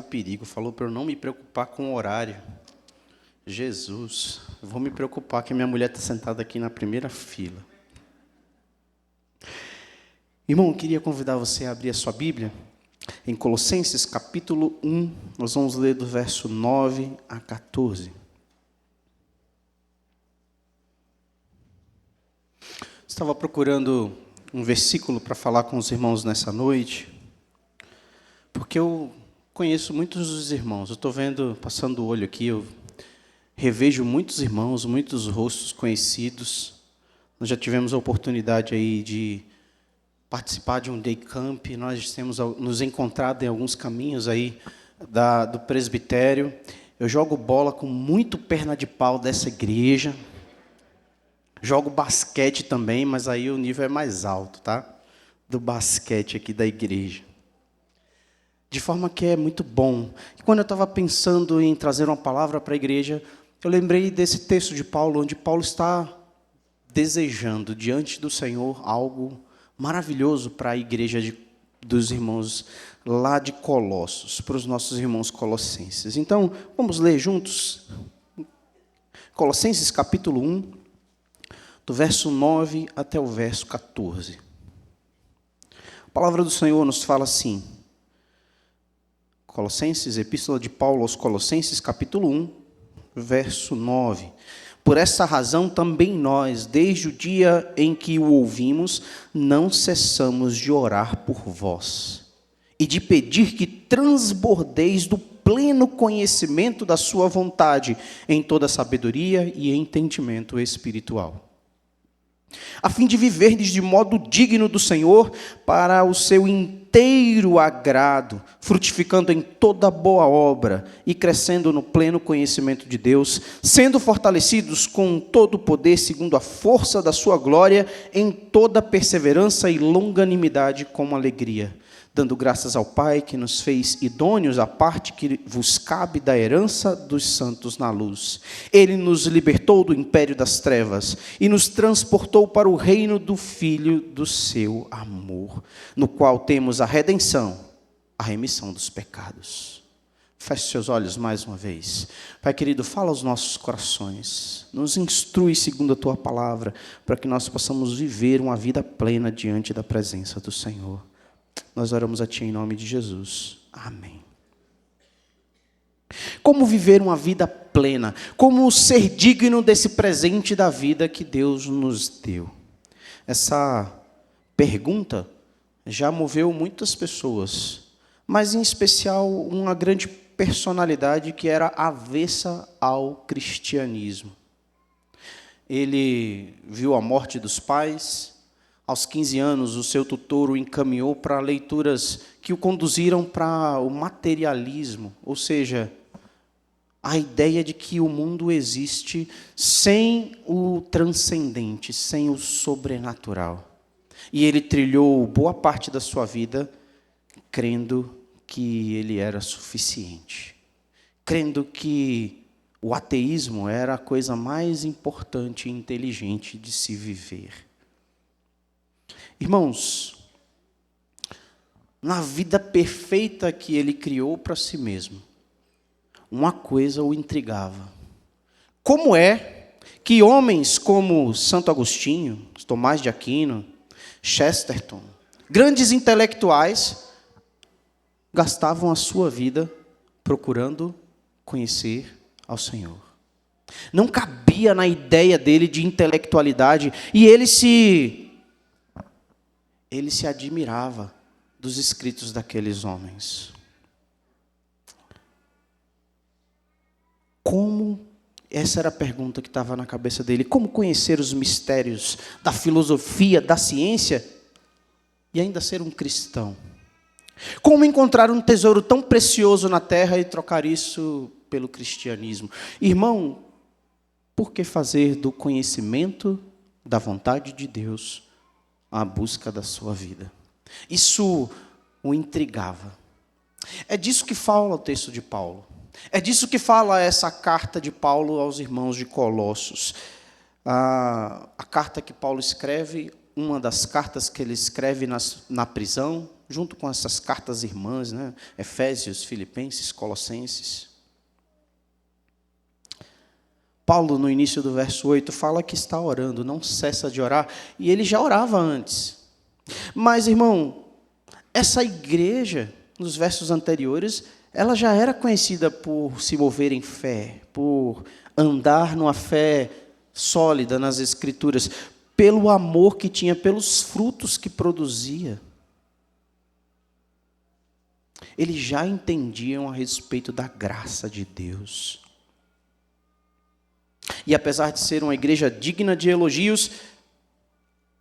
perigo. Falou para eu não me preocupar com o horário. Jesus, eu vou me preocupar que minha mulher está sentada aqui na primeira fila. Irmão, eu queria convidar você a abrir a sua Bíblia em Colossenses capítulo 1. Nós vamos ler do verso 9 a 14. Estava procurando um versículo para falar com os irmãos nessa noite, porque eu conheço muitos dos irmãos. Eu estou vendo, passando o olho aqui, eu revejo muitos irmãos, muitos rostos conhecidos. Nós já tivemos a oportunidade aí de participar de um day camp. Nós temos nos encontrado em alguns caminhos aí do presbitério. Eu jogo bola com muito perna de pau dessa igreja. Jogo basquete também, mas aí o nível é mais alto, tá? Do basquete aqui da igreja. De forma que é muito bom. E quando eu estava pensando em trazer uma palavra para a igreja, eu lembrei desse texto de Paulo, onde Paulo está desejando diante do Senhor algo maravilhoso para a igreja dos irmãos lá de Colossos, para os nossos irmãos colossenses. Então, vamos ler juntos? Colossenses capítulo 1, do verso 9 até o verso 14. A palavra do Senhor nos fala assim, Colossenses, Epístola de Paulo aos Colossenses, capítulo 1, verso 9. Por essa razão também nós, desde o dia em que o ouvimos, não cessamos de orar por vós e de pedir que transbordeis do pleno conhecimento da sua vontade em toda sabedoria e entendimento espiritual, a fim de viverdes de modo digno do Senhor, para o seu inteiro agrado, frutificando em toda boa obra e crescendo no pleno conhecimento de Deus, sendo fortalecidos com todo o poder, segundo a força da sua glória, em toda perseverança e longanimidade com alegria, dando graças ao Pai que nos fez idôneos à parte que vos cabe da herança dos santos na luz. Ele nos libertou do império das trevas e nos transportou para o reino do Filho do seu amor, no qual temos a redenção, a remissão dos pecados. Feche seus olhos mais uma vez. Pai querido, fala aos nossos corações. Nos instrui segundo a Tua palavra, para que nós possamos viver uma vida plena diante da presença do Senhor. Nós oramos a Ti em nome de Jesus. Amém. Como viver uma vida plena? Como ser digno desse presente da vida que Deus nos deu? Essa pergunta já moveu muitas pessoas, mas em especial uma grande personalidade que era avessa ao cristianismo. Ele viu a morte dos pais. Aos 15 anos, o seu tutor o encaminhou para leituras que o conduziram para o materialismo, ou seja, a ideia de que o mundo existe sem o transcendente, sem o sobrenatural. E ele trilhou boa parte da sua vida crendo que ele era suficiente, crendo que o ateísmo era a coisa mais importante e inteligente de se viver. Irmãos, na vida perfeita que ele criou para si mesmo, uma coisa o intrigava. Como é que homens como Santo Agostinho, Tomás de Aquino, Chesterton, grandes intelectuais, gastavam a sua vida procurando conhecer ao Senhor? Não cabia na ideia dele de intelectualidade, e ele se admirava dos escritos daqueles homens. Essa era a pergunta que estava na cabeça dele. Como conhecer os mistérios da filosofia, da ciência, e ainda ser um cristão? Como encontrar um tesouro tão precioso na terra e trocar isso pelo cristianismo? Irmão, por que fazer do conhecimento da vontade de Deus a busca da sua vida? Isso o intrigava. É disso que fala o texto de Paulo. É disso que fala essa carta de Paulo aos irmãos de Colossos. A carta que Paulo escreve uma das cartas que ele escreve na prisão, junto com essas cartas irmãs, né? Efésios, Filipenses, Colossenses. Paulo, no início do verso 8, fala que está orando, não cessa de orar, e ele já orava antes. Mas, irmão, essa igreja, nos versos anteriores, ela já era conhecida por se mover em fé, por andar numa fé sólida nas Escrituras, pelo amor que tinha, pelos frutos que produzia. Eles já entendiam a respeito da graça de Deus. E apesar de ser uma igreja digna de elogios,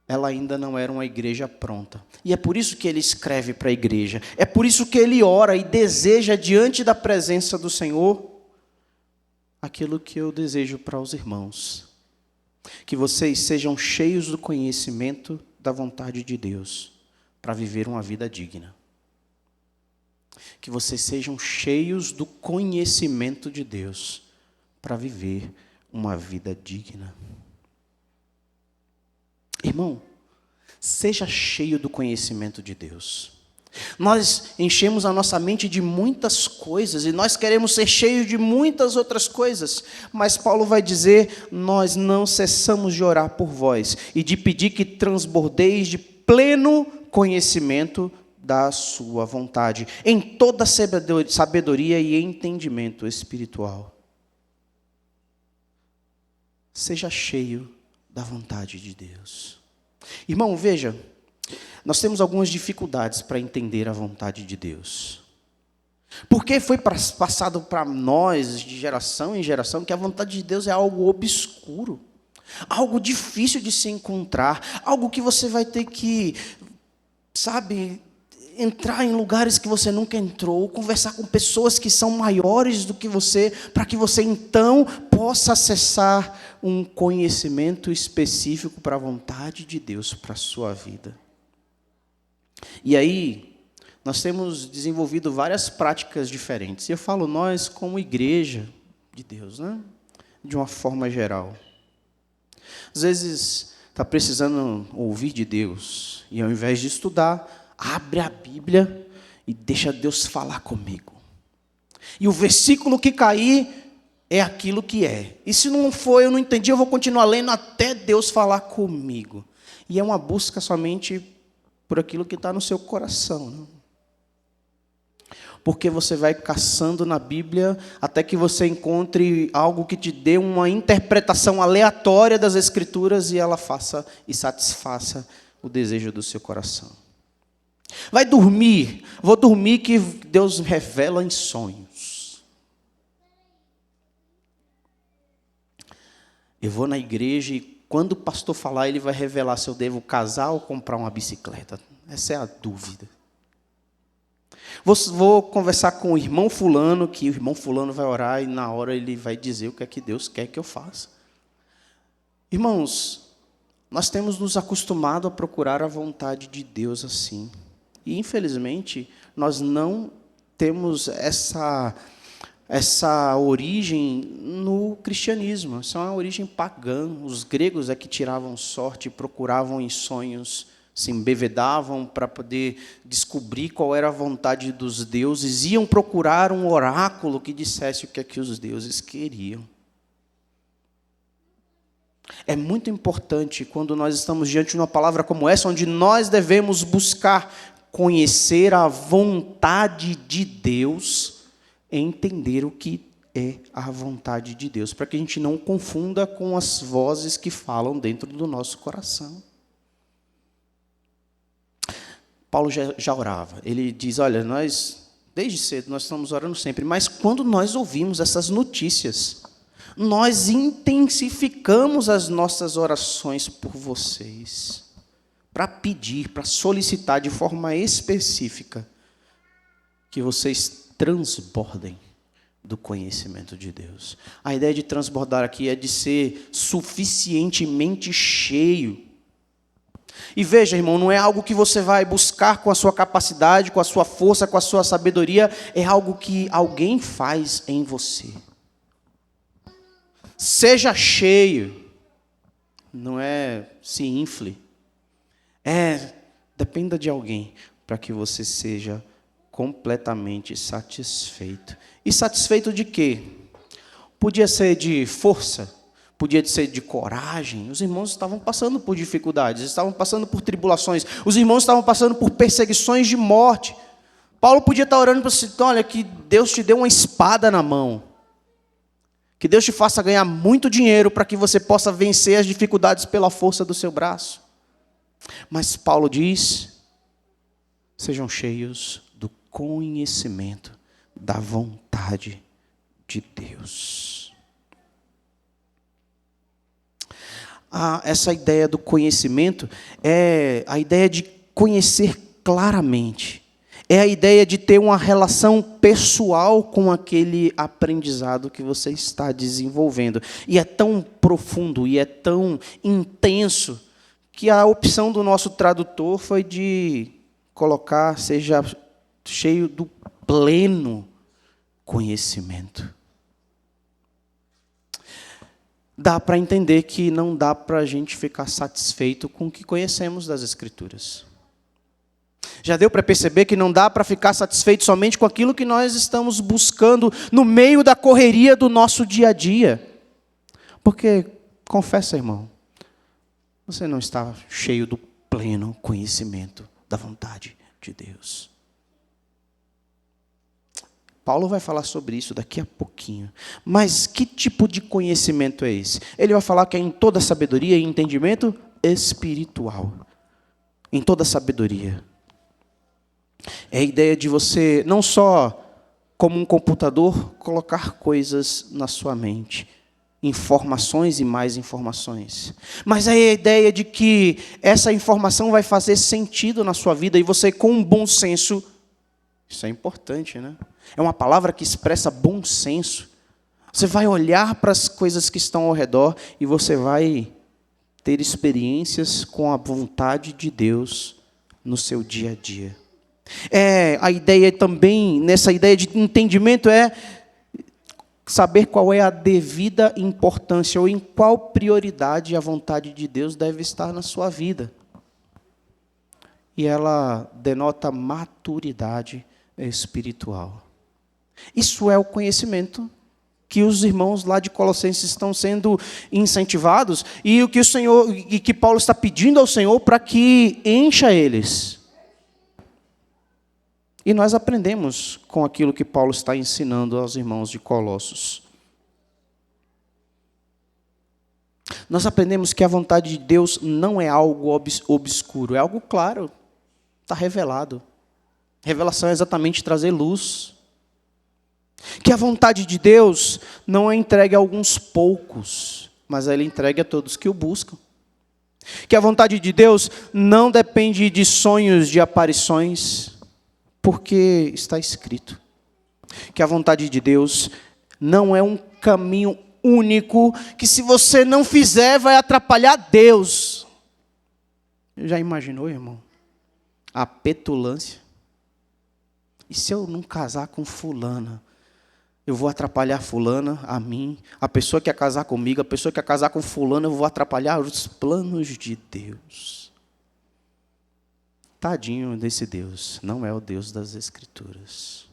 ela ainda não era uma igreja pronta. E é por isso que ele escreve para a igreja. É por isso que ele ora e deseja, diante da presença do Senhor, aquilo que eu desejo para os irmãos. Que vocês sejam cheios do conhecimento da vontade de Deus, para viver uma vida digna. Que vocês sejam cheios do conhecimento de Deus, para viver uma vida digna. Irmão, seja cheio do conhecimento de Deus. Nós enchemos a nossa mente de muitas coisas e nós queremos ser cheios de muitas outras coisas, mas Paulo vai dizer: nós não cessamos de orar por vós e de pedir que transbordeis de pleno conhecimento da sua vontade, em toda sabedoria e entendimento espiritual. Seja cheio da vontade de Deus. Irmão, veja, nós temos algumas dificuldades para entender a vontade de Deus. Porque foi passado para nós, de geração em geração, que a vontade de Deus é algo obscuro, algo difícil de se encontrar, algo que você vai ter que, entrar em lugares que você nunca entrou, conversar com pessoas que são maiores do que você, para que você então possa acessar um conhecimento específico para a vontade de Deus para a sua vida. E aí, nós temos desenvolvido várias práticas diferentes. E eu falo nós como igreja de Deus, né? De uma forma geral. Às vezes, está precisando ouvir de Deus, e ao invés de estudar, abre a Bíblia e deixa Deus falar comigo. E o versículo que cair é aquilo que é. E se não for, eu não entendi, eu vou continuar lendo até Deus falar comigo. E é uma busca somente por aquilo que está no seu coração, né? Porque você vai caçando na Bíblia até que você encontre algo que te dê uma interpretação aleatória das Escrituras e ela faça e satisfaça o desejo do seu coração. Vai dormir, vou dormir que Deus revela em sonhos. Eu vou na igreja e quando o pastor falar, ele vai revelar se eu devo casar ou comprar uma bicicleta. Essa é a dúvida. Vou conversar com o irmão fulano, que o irmão fulano vai orar e na hora ele vai dizer o que é que Deus quer que eu faça. Irmãos, nós temos nos acostumado a procurar a vontade de Deus assim. E, infelizmente, nós não temos essa origem no cristianismo. Isso é uma origem pagã. Os gregos é que tiravam sorte, procuravam em sonhos, se embevedavam para poder descobrir qual era a vontade dos deuses, iam procurar um oráculo que dissesse o que é que os deuses queriam. É muito importante, quando nós estamos diante de uma palavra como essa, onde nós devemos buscar conhecer a vontade de Deus, entender o que é a vontade de Deus, para que a gente não confunda com as vozes que falam dentro do nosso coração. Paulo já orava, ele diz, olha, nós, desde cedo, nós estamos orando sempre, mas quando nós ouvimos essas notícias, nós intensificamos as nossas orações por vocês, para pedir, para solicitar de forma específica que vocês transbordem do conhecimento de Deus. A ideia de transbordar aqui é de ser suficientemente cheio. E veja, irmão, não é algo que você vai buscar com a sua capacidade, com a sua força, com a sua sabedoria, é algo que alguém faz em você. Seja cheio, não é se infle. Dependa de alguém para que você seja completamente satisfeito. E satisfeito de quê? Podia ser de força, podia ser de coragem. Os irmãos estavam passando por dificuldades, estavam passando por tribulações, os irmãos estavam passando por perseguições de morte. Paulo podia estar orando para você: olha, que Deus te dê uma espada na mão, que Deus te faça ganhar muito dinheiro para que você possa vencer as dificuldades pela força do seu braço. Mas Paulo diz: sejam cheios do conhecimento da vontade de Deus. Essa ideia do conhecimento é a ideia de conhecer claramente. É a ideia de ter uma relação pessoal com aquele aprendizado que você está desenvolvendo. E é tão profundo e é tão intenso que a opção do nosso tradutor foi de colocar: seja cheio do pleno conhecimento. Dá para entender que não dá para a gente ficar satisfeito com o que conhecemos das Escrituras. Já deu para perceber que não dá para ficar satisfeito somente com aquilo que nós estamos buscando no meio da correria do nosso dia a dia. Porque, confessa, irmão, você não está cheio do pleno conhecimento da vontade de Deus. Paulo vai falar sobre isso daqui a pouquinho. Mas que tipo de conhecimento é esse? Ele vai falar que é em toda sabedoria e entendimento espiritual. Em toda sabedoria. É a ideia de você, não só como um computador, colocar coisas na sua mente. Informações e mais informações. Mas é a ideia de que essa informação vai fazer sentido na sua vida e você, com um bom senso, isso é importante, né? É uma palavra que expressa bom senso. Você vai olhar para as coisas que estão ao redor e você vai ter experiências com a vontade de Deus no seu dia a dia. A ideia também, nessa ideia de entendimento, é saber qual é a devida importância ou em qual prioridade a vontade de Deus deve estar na sua vida. E ela denota maturidade espiritual. Isso é o conhecimento que os irmãos lá de Colossenses estão sendo incentivados e o que o Senhor e que Paulo está pedindo ao Senhor para que encha eles. E nós aprendemos com aquilo que Paulo está ensinando aos irmãos de Colossos. Nós aprendemos que a vontade de Deus não é algo obscuro, é algo claro, está revelado. Revelação é exatamente trazer luz. Que a vontade de Deus não é entregue a alguns poucos, mas ela é entregue a todos que o buscam. Que a vontade de Deus não depende de sonhos, de aparições, porque está escrito. Que a vontade de Deus não é um caminho único, que se você não fizer vai atrapalhar Deus. Já imaginou, irmão? A petulância. E se eu não casar com fulana? Eu vou atrapalhar fulana, a mim, a pessoa que quer casar comigo, a pessoa que quer casar com fulano, eu vou atrapalhar os planos de Deus. Tadinho desse Deus, não é o Deus das Escrituras.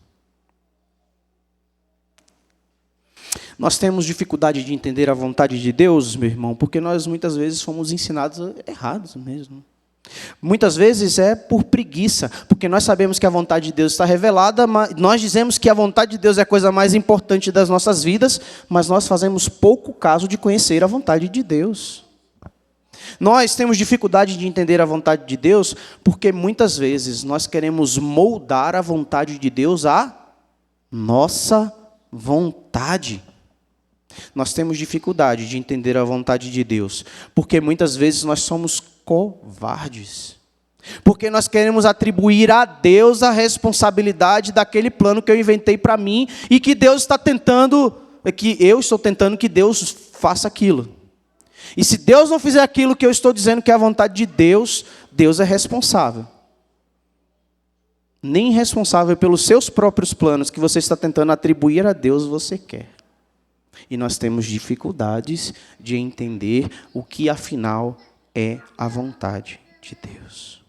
Nós temos dificuldade de entender a vontade de Deus, meu irmão, porque nós muitas vezes fomos ensinados errados mesmo. Muitas vezes é por preguiça, porque nós sabemos que a vontade de Deus está revelada, mas nós dizemos que a vontade de Deus é a coisa mais importante das nossas vidas, mas nós fazemos pouco caso de conhecer a vontade de Deus. Nós temos dificuldade de entender a vontade de Deus, porque muitas vezes nós queremos moldar a vontade de Deus à nossa vontade. Nós temos dificuldade de entender a vontade de Deus, porque muitas vezes nós somos covardes. Porque nós queremos atribuir a Deus a responsabilidade daquele plano que eu inventei para mim e que Deus está tentando, que eu estou tentando que Deus faça aquilo. E se Deus não fizer aquilo que eu estou dizendo que é a vontade de Deus, Deus é responsável. Nem responsável pelos seus próprios planos que você está tentando atribuir a Deus você quer. E nós temos dificuldades de entender o que afinal é a vontade de Deus.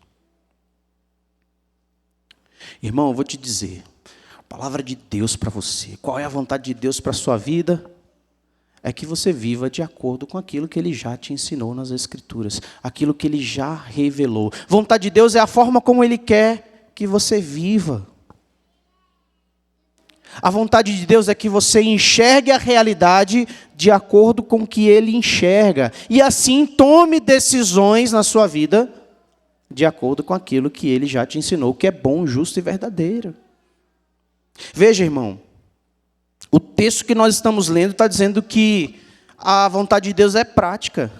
Irmão, eu vou te dizer, a palavra de Deus para você, qual é a vontade de Deus para a sua vida? É que você viva de acordo com aquilo que Ele já te ensinou nas Escrituras, aquilo que Ele já revelou. Vontade de Deus é a forma como Ele quer que você viva. A vontade de Deus é que você enxergue a realidade de acordo com o que Ele enxerga. E assim tome decisões na sua vida de acordo com aquilo que Ele já te ensinou, que é bom, justo e verdadeiro. Veja, irmão, o texto que nós estamos lendo está dizendo que a vontade de Deus é prática.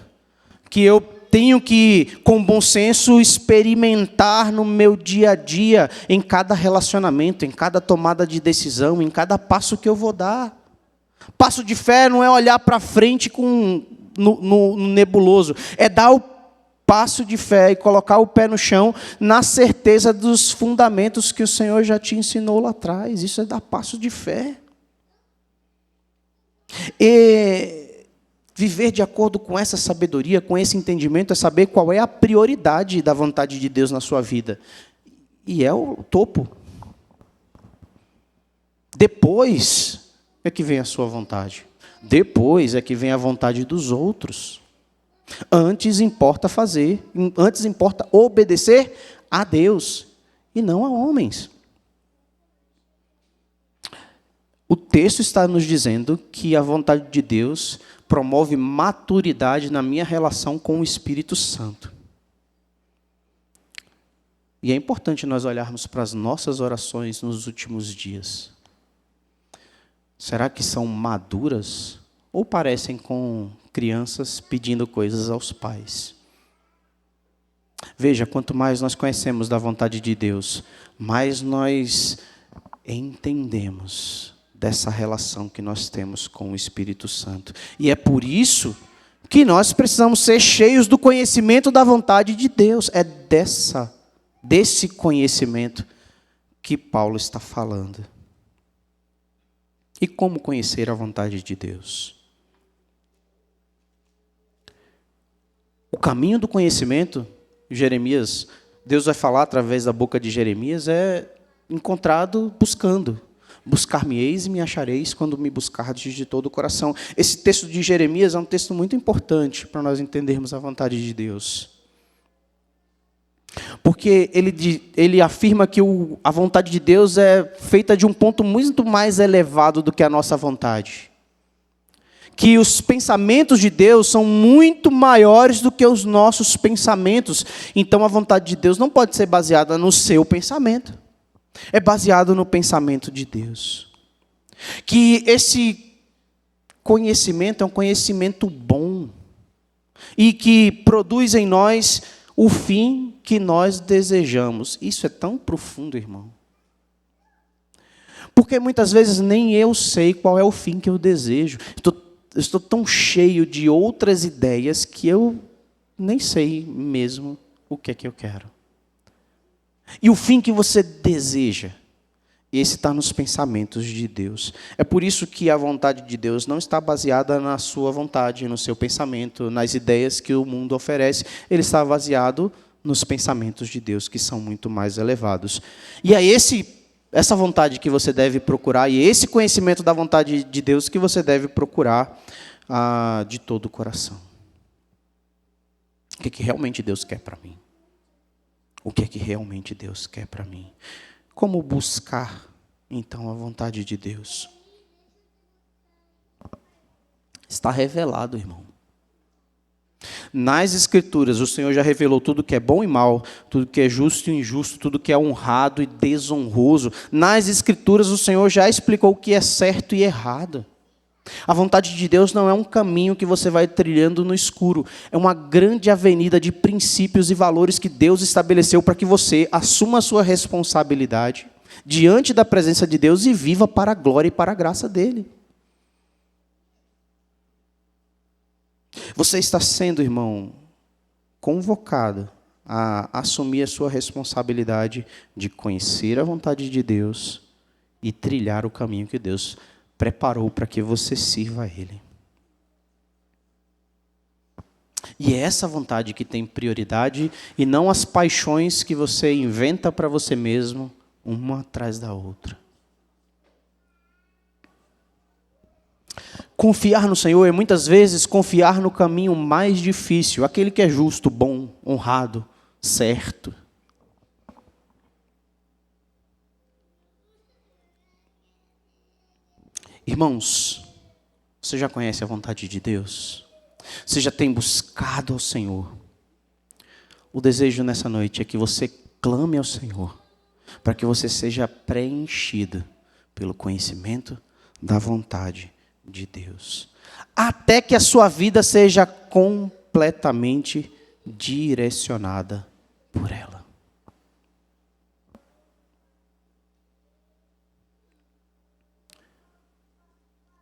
Que eu tenho que, com bom senso, experimentar no meu dia a dia, em cada relacionamento, em cada tomada de decisão, em cada passo que eu vou dar. Passo de fé não é olhar para frente no nebuloso, é dar o passo de fé e colocar o pé no chão na certeza dos fundamentos que o Senhor já te ensinou lá atrás. Isso é dar passo de fé. E viver de acordo com essa sabedoria, com esse entendimento, é saber qual é a prioridade da vontade de Deus na sua vida. E é o topo. Depois é que vem a sua vontade. Depois é que vem a vontade dos outros. Antes importa obedecer a Deus e não a homens. O texto está nos dizendo que a vontade de Deus promove maturidade na minha relação com o Espírito Santo. E é importante nós olharmos para as nossas orações nos últimos dias. Será que são maduras ou parecem com crianças pedindo coisas aos pais? Veja, quanto mais nós conhecemos da vontade de Deus, mais nós entendemos dessa relação que nós temos com o Espírito Santo. E é por isso que nós precisamos ser cheios do conhecimento da vontade de Deus. É desse conhecimento que Paulo está falando. E como conhecer a vontade de Deus? O caminho do conhecimento, Jeremias, Deus vai falar através da boca de Jeremias, é encontrado buscando. Buscar-me-eis e me achareis quando me buscardes de todo o coração. Esse texto de Jeremias é um texto muito importante para nós entendermos a vontade de Deus. Porque ele afirma que a vontade de Deus é feita de um ponto muito mais elevado do que a nossa vontade. Que os pensamentos de Deus são muito maiores do que os nossos pensamentos. Então a vontade de Deus não pode ser baseada no seu pensamento. É baseado no pensamento de Deus. Que esse conhecimento é um conhecimento bom. E que produz em nós o fim que nós desejamos. Isso é tão profundo, irmão. Porque muitas vezes nem eu sei qual é o fim que eu desejo. Estou tão cheio de outras ideias que eu nem sei mesmo o que é que eu quero. E o fim que você deseja, esse está nos pensamentos de Deus. É por isso que a vontade de Deus não está baseada na sua vontade, no seu pensamento, nas ideias que o mundo oferece. Ele está baseado nos pensamentos de Deus, que são muito mais elevados. E é essa vontade que você deve procurar, e esse conhecimento da vontade de Deus que você deve procurar de todo o coração. O que realmente Deus quer para mim? O que é que realmente Deus quer para mim? Como buscar, então, a vontade de Deus? Está revelado, irmão. Nas Escrituras, o Senhor já revelou tudo que é bom e mal, tudo que é justo e injusto, tudo que é honrado e desonroso. Nas Escrituras, o Senhor já explicou o que é certo e errado. A vontade de Deus não é um caminho que você vai trilhando no escuro. É uma grande avenida de princípios e valores que Deus estabeleceu para que você assuma a sua responsabilidade diante da presença de Deus e viva para a glória e para a graça dEle. Você está sendo, irmão, convocado a assumir a sua responsabilidade de conhecer a vontade de Deus e trilhar o caminho que Deus preparou para que você sirva a Ele. E é essa vontade que tem prioridade e não as paixões que você inventa para você mesmo, uma atrás da outra. Confiar no Senhor é muitas vezes confiar no caminho mais difícil, aquele que é justo, bom, honrado, certo. Irmãos, você já conhece a vontade de Deus? Você já tem buscado ao Senhor? O desejo nessa noite é que você clame ao Senhor, para que você seja preenchido pelo conhecimento da vontade de Deus, até que a sua vida seja completamente direcionada por ela.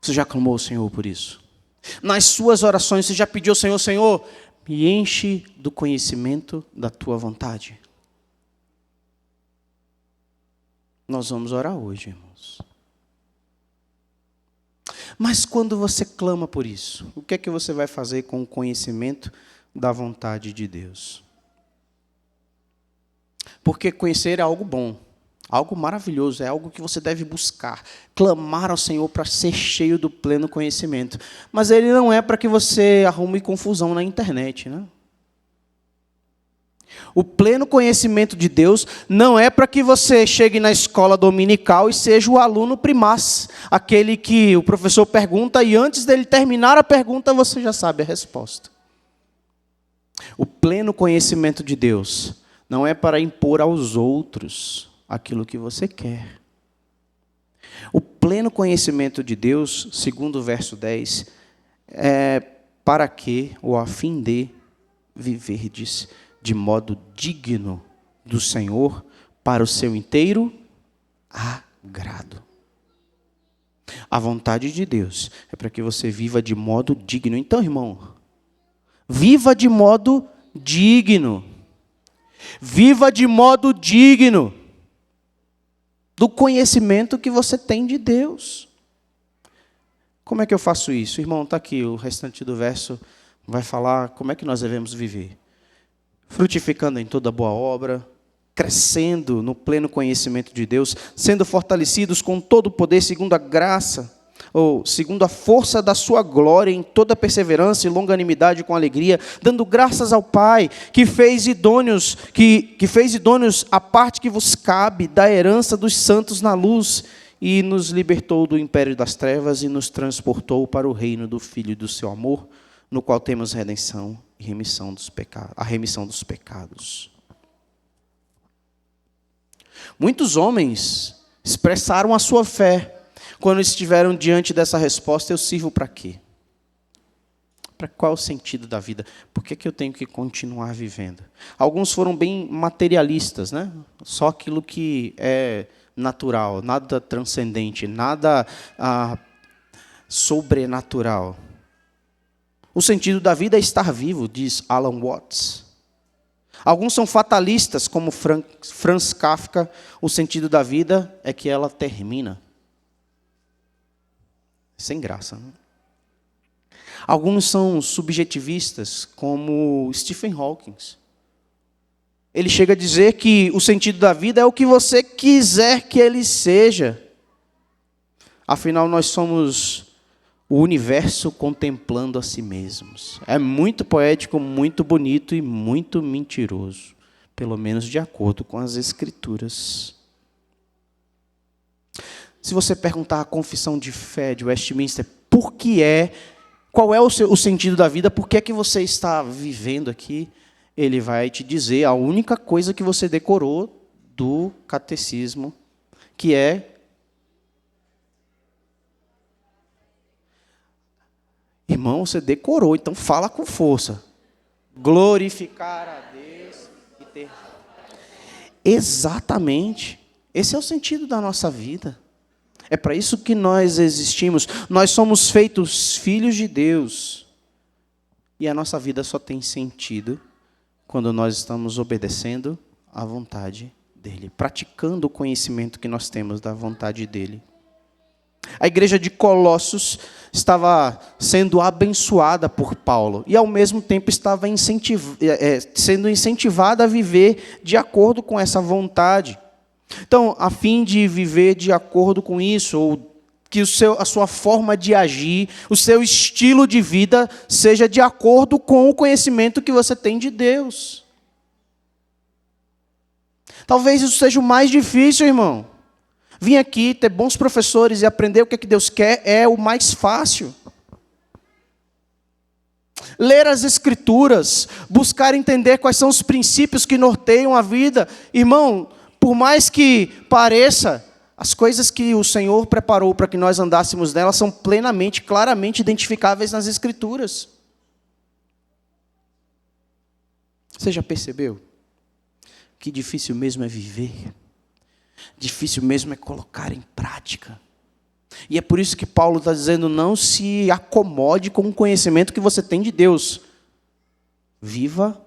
Você já clamou ao Senhor por isso? Nas suas orações, você já pediu ao Senhor: Senhor, me enche do conhecimento da tua vontade? Nós vamos orar hoje, irmãos. Mas quando você clama por isso, o que é que você vai fazer com o conhecimento da vontade de Deus? Porque conhecer é algo bom, algo maravilhoso, é algo que você deve buscar, clamar ao Senhor para ser cheio do pleno conhecimento. Mas ele não é para que você arrume confusão na internet, né? O pleno conhecimento de Deus não é para que você chegue na escola dominical e seja o aluno primaz, aquele que o professor pergunta e antes dele terminar a pergunta você já sabe a resposta. O pleno conhecimento de Deus não é para impor aos outros aquilo que você quer. O pleno conhecimento de Deus, segundo o verso 10, é para que, ou a fim de, viverdes de modo digno do Senhor, para o seu inteiro agrado. A vontade de Deus é para que você viva de modo digno. Então, irmão, viva de modo digno. Viva de modo digno do conhecimento que você tem de Deus. Como é que eu faço isso? Irmão, está aqui, o restante do verso vai falar como é que nós devemos viver. Frutificando em toda boa obra, crescendo no pleno conhecimento de Deus, sendo fortalecidos com todo o poder segundo a graça, ou segundo a força da sua glória, em toda perseverança e longanimidade com alegria, dando graças ao Pai, que fez idôneos a parte que vos cabe da herança dos santos na luz, e nos libertou do império das trevas e nos transportou para o reino do Filho do seu amor, no qual temos redenção e a remissão dos pecados. Muitos homens expressaram a sua fé quando estiveram diante dessa resposta: eu sirvo para quê? Para qual é o sentido da vida? Por que eu tenho que continuar vivendo? Alguns foram bem materialistas, né? Só aquilo que é natural, nada transcendente, nada sobrenatural. O sentido da vida é estar vivo, diz Alan Watts. Alguns são fatalistas, como Franz Kafka. O sentido da vida é que ela termina. Sem graça, né? Alguns são subjetivistas, como Stephen Hawking. Ele chega a dizer que o sentido da vida é o que você quiser que ele seja. Afinal, nós somos o universo contemplando a si mesmos. É muito poético, muito bonito e muito mentiroso, pelo menos de acordo com as Escrituras. Se você perguntar a confissão de fé de Westminster, qual é o sentido da vida, por que é que você está vivendo aqui, ele vai te dizer a única coisa que você decorou do catecismo, que é: irmão, você decorou, então fala com força. Glorificar a Deus e ter... Exatamente. Esse é o sentido da nossa vida. É para isso que nós existimos. Nós somos feitos filhos de Deus. E a nossa vida só tem sentido quando nós estamos obedecendo à vontade dEle, praticando o conhecimento que nós temos da vontade dEle. A igreja de Colossos estava sendo abençoada por Paulo e, ao mesmo tempo, estava sendo incentivada a viver de acordo com essa vontade. Então, a fim de viver de acordo com isso, ou que a sua forma de agir, o seu estilo de vida seja de acordo com o conhecimento que você tem de Deus. Talvez isso seja o mais difícil, irmão. Vir aqui, ter bons professores e aprender o que é que Deus quer é o mais fácil. Ler as Escrituras, buscar entender quais são os princípios que norteiam a vida. Irmão, por mais que pareça, as coisas que o Senhor preparou para que nós andássemos nelas são plenamente, claramente identificáveis nas Escrituras. Você já percebeu? Que difícil mesmo é viver. Difícil mesmo é colocar em prática. E é por isso que Paulo está dizendo, não se acomode com o conhecimento que você tem de Deus. Viva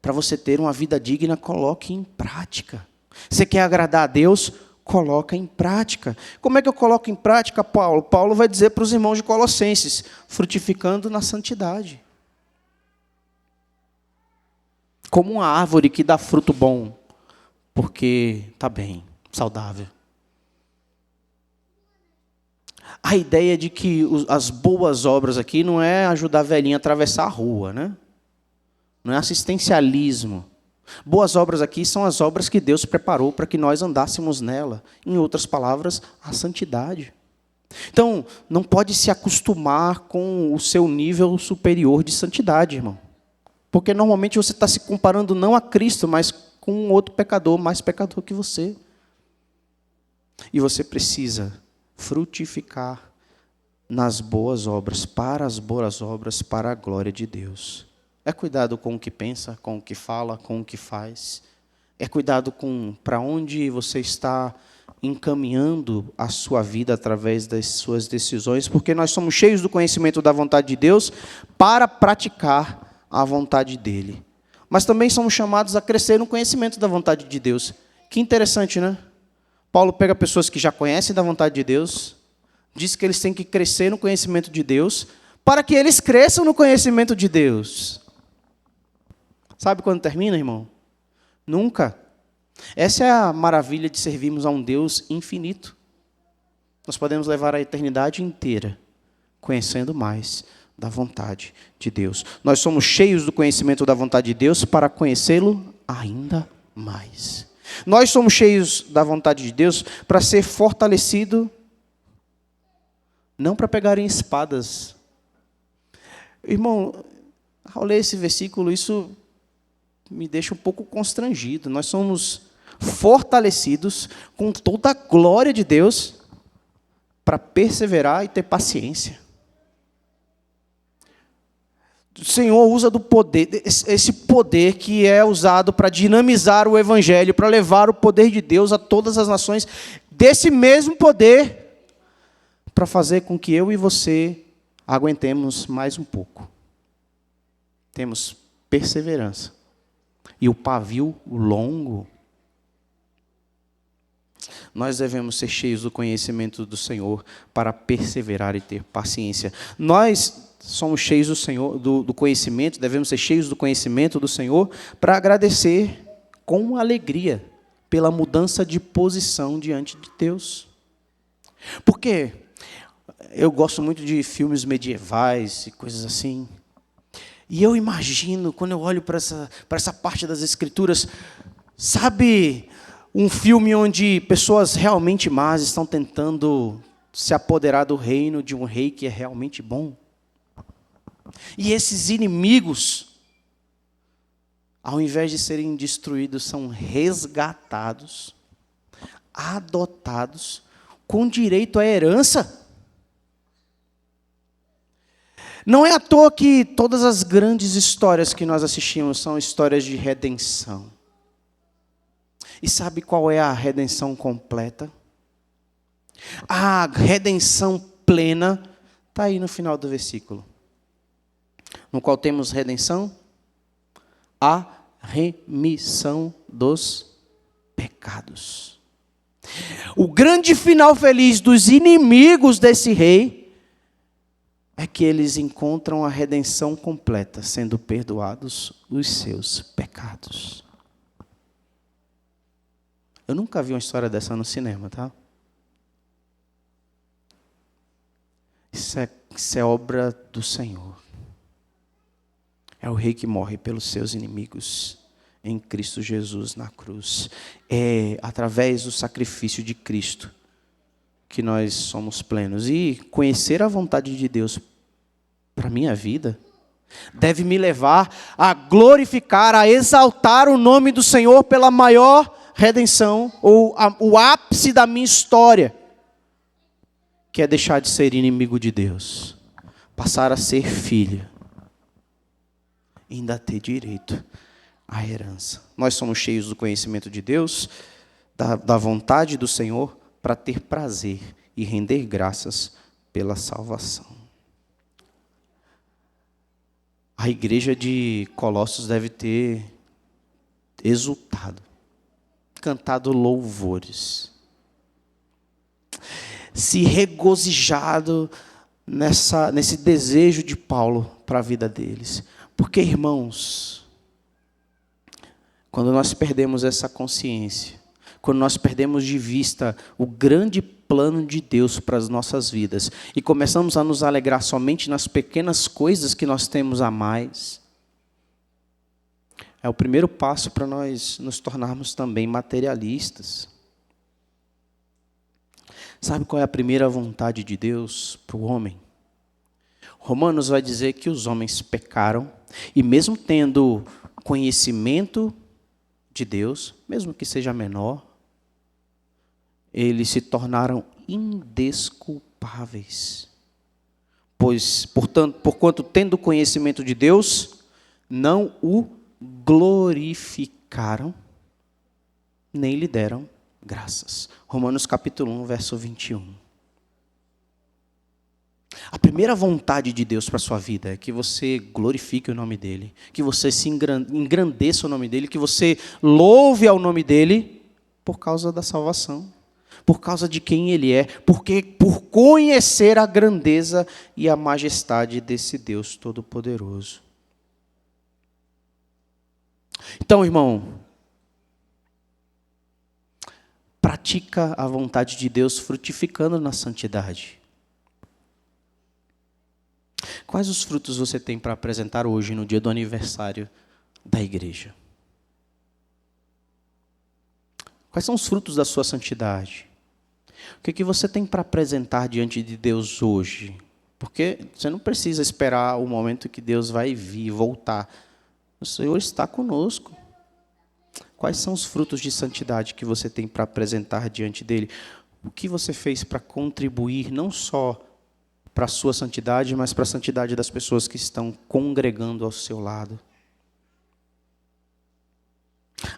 para você ter uma vida digna, coloque em prática. Você quer agradar a Deus? Coloca em prática. Como é que eu coloco em prática, Paulo? Paulo vai dizer para os irmãos de Colossenses, frutificando na santidade. Como uma árvore que dá fruto bom, porque está bem, saudável. A ideia de que as boas obras aqui não é ajudar a velhinha a atravessar a rua, né? Não é assistencialismo. Boas obras aqui são as obras que Deus preparou para que nós andássemos nela. Em outras palavras, a santidade. Então, não pode se acostumar com o seu nível superior de santidade, irmão. Porque normalmente você está se comparando não a Cristo, mas com um outro pecador, mais pecador que você. E você precisa frutificar nas boas obras, para as boas obras, para a glória de Deus. É cuidado com o que pensa, com o que fala, com o que faz. É cuidado com para onde você está encaminhando a sua vida através das suas decisões, porque nós somos cheios do conhecimento da vontade de Deus para praticar a vontade dEle. Mas também somos chamados a crescer no conhecimento da vontade de Deus. Que interessante, né? Paulo pega pessoas que já conhecem da vontade de Deus, diz que eles têm que crescer no conhecimento de Deus, para que eles cresçam no conhecimento de Deus. Sabe quando termina, irmão? Nunca. Essa é a maravilha de servirmos a um Deus infinito. Nós podemos levar a eternidade inteira conhecendo mais da vontade de Deus. Nós somos cheios do conhecimento da vontade de Deus para conhecê-lo ainda mais. Nós somos cheios da vontade de Deus para ser fortalecido, não para pegarem espadas. Irmão, ao ler esse versículo, isso me deixa um pouco constrangido. Nós somos fortalecidos com toda a glória de Deus para perseverar e ter paciência. O Senhor usa do poder, esse poder que é usado para dinamizar o Evangelho, para levar o poder de Deus a todas as nações, desse mesmo poder, para fazer com que eu e você aguentemos mais um pouco. Temos perseverança. E o pavio longo. Nós devemos ser cheios do conhecimento do Senhor para perseverar e ter paciência. Nós somos cheios do Senhor, do conhecimento, devemos ser cheios do conhecimento do Senhor para agradecer com alegria pela mudança de posição diante de Deus. Porque eu gosto muito de filmes medievais e coisas assim. E eu imagino, quando eu olho para essa parte das Escrituras, sabe, um filme onde pessoas realmente más estão tentando se apoderar do reino de um rei que é realmente bom. E esses inimigos, ao invés de serem destruídos, são resgatados, adotados, com direito à herança. Não é à toa que todas as grandes histórias que nós assistimos são histórias de redenção. E sabe qual é a redenção completa? A redenção plena está aí no final do versículo. No qual temos redenção? A remissão dos pecados. O grande final feliz dos inimigos desse rei é que eles encontram a redenção completa, sendo perdoados os seus pecados. Eu nunca vi uma história dessa no cinema, tá? Isso é obra do Senhor. É o rei que morre pelos seus inimigos em Cristo Jesus na cruz. É através do sacrifício de Cristo que nós somos plenos. E conhecer a vontade de Deus para a minha vida deve me levar a glorificar, a exaltar o nome do Senhor pela maior redenção, ou o ápice da minha história, que é deixar de ser inimigo de Deus, passar a ser filho, e ainda ter direito à herança. Nós somos cheios do conhecimento de Deus, da vontade do Senhor, para ter prazer e render graças pela salvação. A igreja de Colossos deve ter exultado, cantado louvores, se regozijado nesse desejo de Paulo para a vida deles. Porque, irmãos, quando nós perdemos essa consciência, quando nós perdemos de vista o grande plano de Deus para as nossas vidas e começamos a nos alegrar somente nas pequenas coisas que nós temos a mais, é o primeiro passo para nós nos tornarmos também materialistas. Sabe qual é a primeira vontade de Deus para o homem? Romanos vai dizer que os homens pecaram e mesmo tendo conhecimento de Deus, mesmo que seja menor, eles se tornaram indesculpáveis. Porquanto tendo conhecimento de Deus, não o glorificaram, nem lhe deram graças. Romanos capítulo 1, verso 21. A primeira vontade de Deus para a sua vida é que você glorifique o nome dEle, que você se engrandeça o nome dEle, que você louve ao nome dEle por causa da salvação, por causa de quem Ele é, porque por conhecer a grandeza e a majestade desse Deus Todo-Poderoso. Então, irmão, pratica a vontade de Deus frutificando na santidade. Quais os frutos você tem para apresentar hoje, no dia do aniversário da igreja? Quais são os frutos da sua santidade? O que você tem para apresentar diante de Deus hoje? Porque você não precisa esperar o momento que Deus vai vir, voltar. O Senhor está conosco. Quais são os frutos de santidade que você tem para apresentar diante dEle? O que você fez para contribuir não só para a sua santidade, mas para a santidade das pessoas que estão congregando ao seu lado?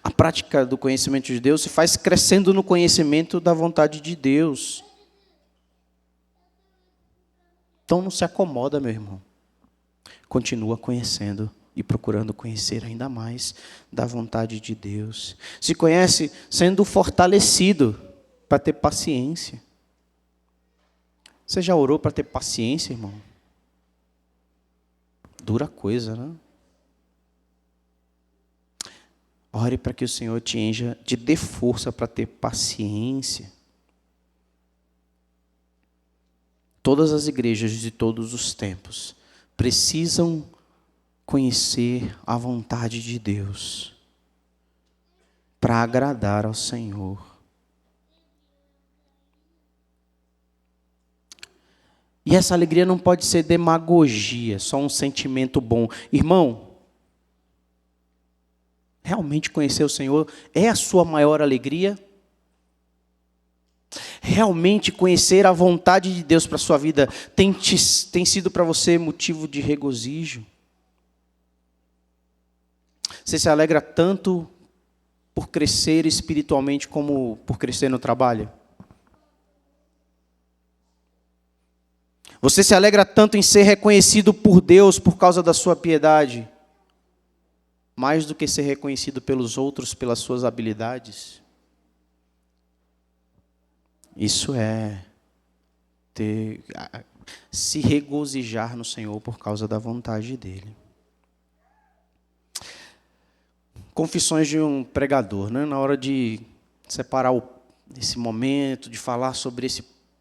A prática do conhecimento de Deus se faz crescendo no conhecimento da vontade de Deus. Então não se acomoda, meu irmão. Continua conhecendo e procurando conhecer ainda mais da vontade de Deus. Se conhece sendo fortalecido para ter paciência. Você já orou para ter paciência, irmão? Dura coisa, né? Ore para que o Senhor te dê força para ter paciência. Todas as igrejas de todos os tempos precisam conhecer a vontade de Deus para agradar ao Senhor. E essa alegria não pode ser demagogia, só um sentimento bom. Irmão, realmente conhecer o Senhor é a sua maior alegria? Realmente conhecer a vontade de Deus para a sua vida tem sido para você motivo de regozijo? Você se alegra tanto por crescer espiritualmente como por crescer no trabalho? Você se alegra tanto em ser reconhecido por Deus por causa da sua piedade, mais do que ser reconhecido pelos outros pelas suas habilidades? Isso é se regozijar no Senhor por causa da vontade dele. Confissões de um pregador, né? Na hora de separar esse momento, de falar sobre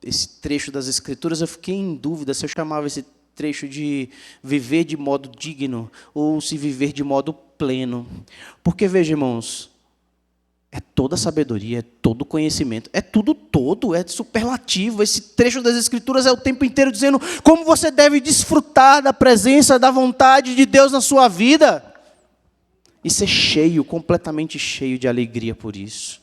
esse trecho das Escrituras, eu fiquei em dúvida se eu chamava esse trecho de viver de modo digno ou se viver de modo pleno. Porque, veja, irmãos, é toda sabedoria, é todo conhecimento, é tudo todo, é superlativo. Esse trecho das Escrituras é o tempo inteiro dizendo como você deve desfrutar da presença, da vontade de Deus na sua vida. E ser cheio, completamente cheio de alegria por isso.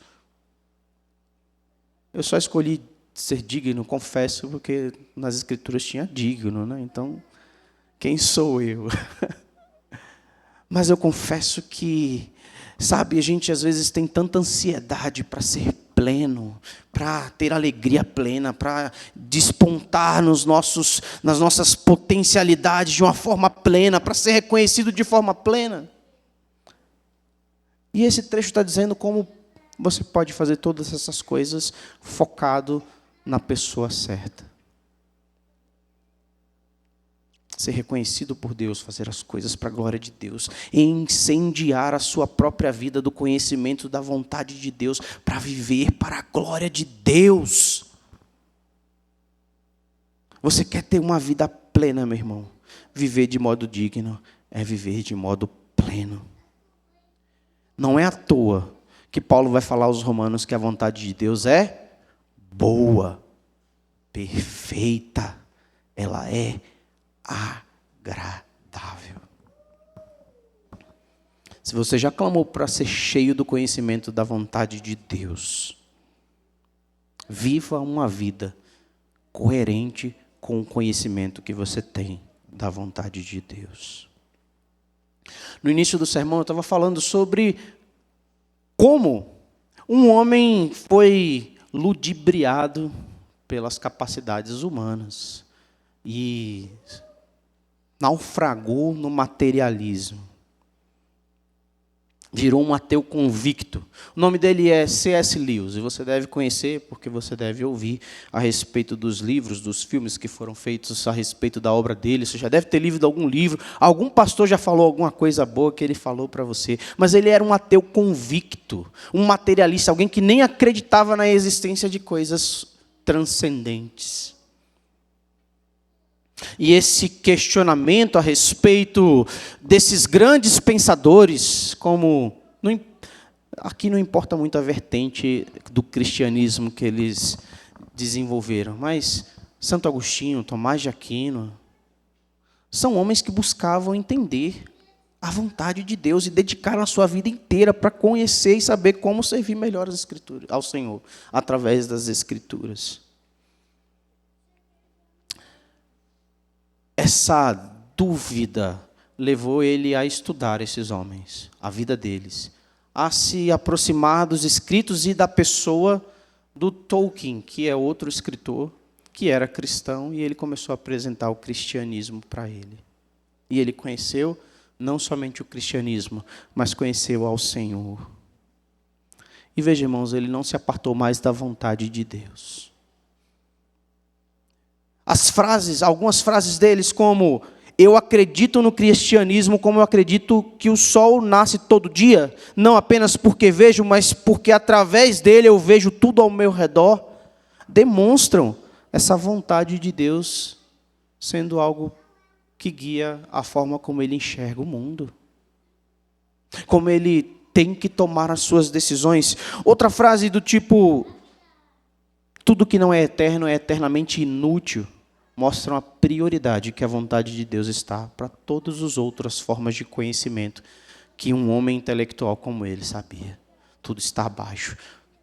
Eu só escolhi ser digno, confesso, porque nas Escrituras tinha digno, né? Então, quem sou eu? Mas eu confesso que, sabe, a gente às vezes tem tanta ansiedade para ser pleno, para ter alegria plena, para despontar nas nossas potencialidades de uma forma plena, para ser reconhecido de forma plena. E esse trecho está dizendo como você pode fazer todas essas coisas focado na pessoa certa. Ser reconhecido por Deus, fazer as coisas para a glória de Deus, incendiar a sua própria vida do conhecimento da vontade de Deus, para viver para a glória de Deus. Você quer ter uma vida plena, meu irmão? Viver de modo digno é viver de modo pleno. Não é à toa que Paulo vai falar aos romanos que a vontade de Deus é boa, perfeita, ela é agradável. Se você já clamou para ser cheio do conhecimento da vontade de Deus, viva uma vida coerente com o conhecimento que você tem da vontade de Deus. No início do sermão eu estava falando sobre como um homem foi ludibriado pelas capacidades humanas e naufragou no materialismo. Virou um ateu convicto. O nome dele é C.S. Lewis, e você deve conhecer, porque você deve ouvir a respeito dos livros, dos filmes que foram feitos a respeito da obra dele. Você já deve ter lido algum livro, algum pastor já falou alguma coisa boa que ele falou para você. Mas ele era um ateu convicto, um materialista, alguém que nem acreditava na existência de coisas transcendentes. E esse questionamento a respeito desses grandes pensadores, como aqui não importa muito a vertente do cristianismo que eles desenvolveram, mas Santo Agostinho, Tomás de Aquino, são homens que buscavam entender a vontade de Deus e dedicaram a sua vida inteira para conhecer e saber como servir melhor as Escrituras, ao Senhor, através das Escrituras. Essa dúvida levou ele a estudar esses homens, a vida deles, a se aproximar dos escritos e da pessoa do Tolkien, que é outro escritor, que era cristão, e ele começou a apresentar o cristianismo para ele. E ele conheceu não somente o cristianismo, mas conheceu ao Senhor. E veja, irmãos, ele não se apartou mais da vontade de Deus. Algumas frases deles como: eu acredito no cristianismo como eu acredito que o sol nasce todo dia, não apenas porque vejo, mas porque através dele eu vejo tudo ao meu redor, demonstram essa vontade de Deus sendo algo que guia a forma como ele enxerga o mundo, como ele tem que tomar as suas decisões. Outra frase do tipo: tudo que não é eterno é eternamente inútil, mostram a prioridade que a vontade de Deus está para todas as outras formas de conhecimento que um homem intelectual como ele sabia. Tudo está abaixo,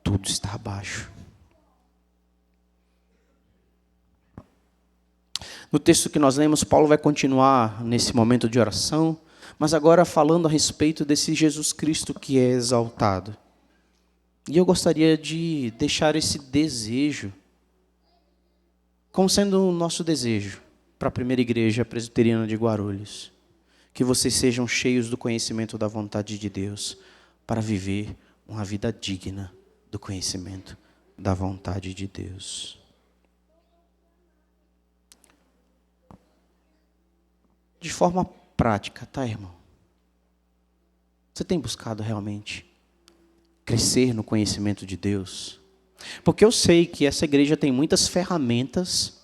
tudo está abaixo. No texto que nós lemos, Paulo vai continuar nesse momento de oração, mas agora falando a respeito desse Jesus Cristo que é exaltado. E eu gostaria de deixar esse desejo como sendo o nosso desejo para a primeira igreja presbiteriana de Guarulhos. Que vocês sejam cheios do conhecimento da vontade de Deus para viver uma vida digna do conhecimento da vontade de Deus. De forma prática, tá, irmão? Você tem buscado realmente crescer no conhecimento de Deus? Porque eu sei que essa igreja tem muitas ferramentas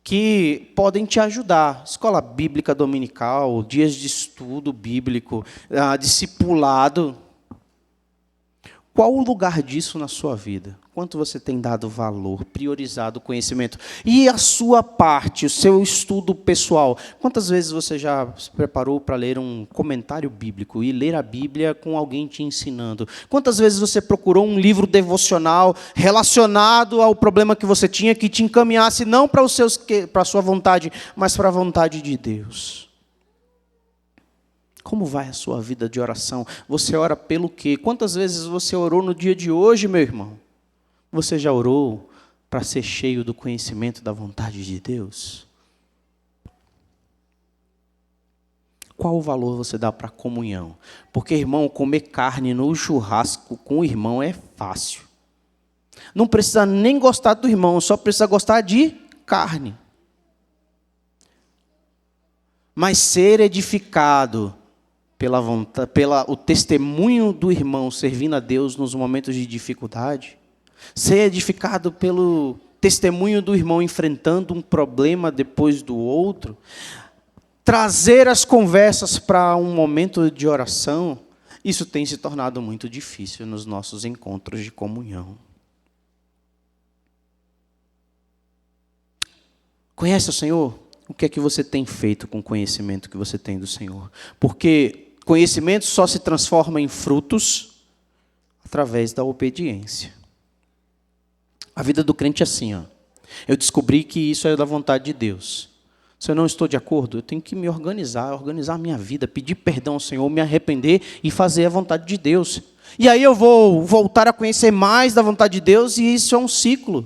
que podem te ajudar. Escola bíblica dominical, dias de estudo bíblico, discipulado. Qual o lugar disso na sua vida? Quanto você tem dado valor, priorizado o conhecimento? E a sua parte, o seu estudo pessoal? Quantas vezes você já se preparou para ler um comentário bíblico e ler a Bíblia com alguém te ensinando? Quantas vezes você procurou um livro devocional relacionado ao problema que você tinha, que te encaminhasse não para a sua vontade, mas para a vontade de Deus? Como vai a sua vida de oração? Você ora pelo quê? Quantas vezes você orou no dia de hoje, meu irmão? Você já orou para ser cheio do conhecimento da vontade de Deus? Qual o valor você dá para a comunhão? Porque, irmão, comer carne no churrasco com o irmão é fácil. Não precisa nem gostar do irmão, só precisa gostar de carne. Mas ser edificado o testemunho do irmão servindo a Deus nos momentos de dificuldade, ser edificado pelo testemunho do irmão enfrentando um problema depois do outro, trazer as conversas para um momento de oração, isso tem se tornado muito difícil nos nossos encontros de comunhão. Conhece o Senhor? O que é que você tem feito com o conhecimento que você tem do Senhor? Porque conhecimento só se transforma em frutos através da obediência. A vida do crente é assim, ó. Eu descobri que isso é da vontade de Deus. Se eu não estou de acordo, eu tenho que me organizar a minha vida, pedir perdão ao Senhor, me arrepender e fazer a vontade de Deus. E aí eu vou voltar a conhecer mais da vontade de Deus e isso é um ciclo.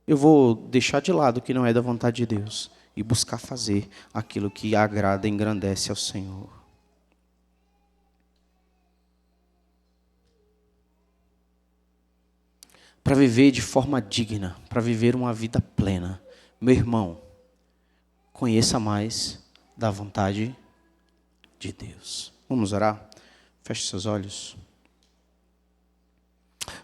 Eu vou deixar de lado o que não é da vontade de Deus e buscar fazer aquilo que agrada e engrandece ao Senhor. Para viver de forma digna, para viver uma vida plena. Meu irmão, conheça mais da vontade de Deus. Vamos orar? Feche seus olhos.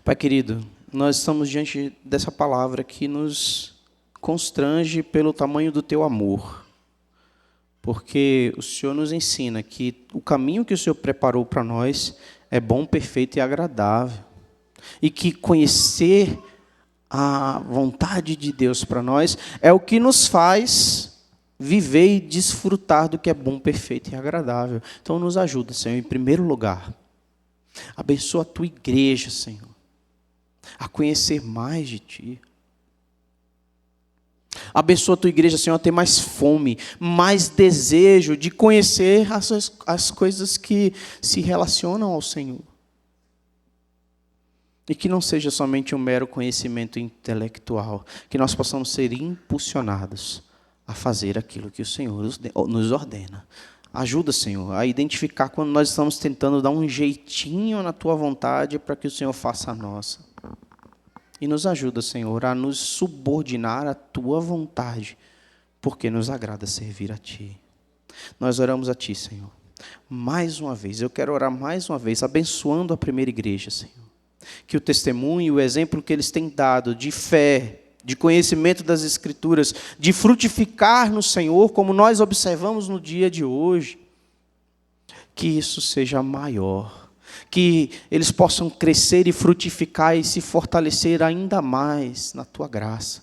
Pai querido, nós estamos diante dessa palavra que nos constrange pelo tamanho do teu amor. Porque o Senhor nos ensina que o caminho que o Senhor preparou para nós é bom, perfeito e agradável. E que conhecer a vontade de Deus para nós é o que nos faz viver e desfrutar do que é bom, perfeito e agradável. Então nos ajuda, Senhor, em primeiro lugar. Abençoa a tua igreja, Senhor, a conhecer mais de ti. Abençoa a tua igreja, Senhor, a ter mais fome, mais desejo de conhecer as coisas que se relacionam ao Senhor. E que não seja somente um mero conhecimento intelectual, que nós possamos ser impulsionados a fazer aquilo que o Senhor nos ordena. Ajuda, Senhor, a identificar quando nós estamos tentando dar um jeitinho na tua vontade para que o Senhor faça a nossa. E nos ajuda, Senhor, a nos subordinar à tua vontade, porque nos agrada servir a ti. Nós oramos a ti, Senhor. Mais uma vez, eu quero orar mais uma vez, abençoando a primeira igreja, Senhor. Que o testemunho e o exemplo que eles têm dado de fé, de conhecimento das Escrituras, de frutificar no Senhor, como nós observamos no dia de hoje, que isso seja maior, que eles possam crescer e frutificar e se fortalecer ainda mais na Tua graça.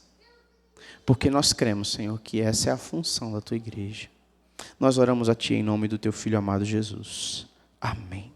Porque nós cremos, Senhor, que essa é a função da Tua igreja. Nós oramos a Ti em nome do Teu Filho amado Jesus. Amém.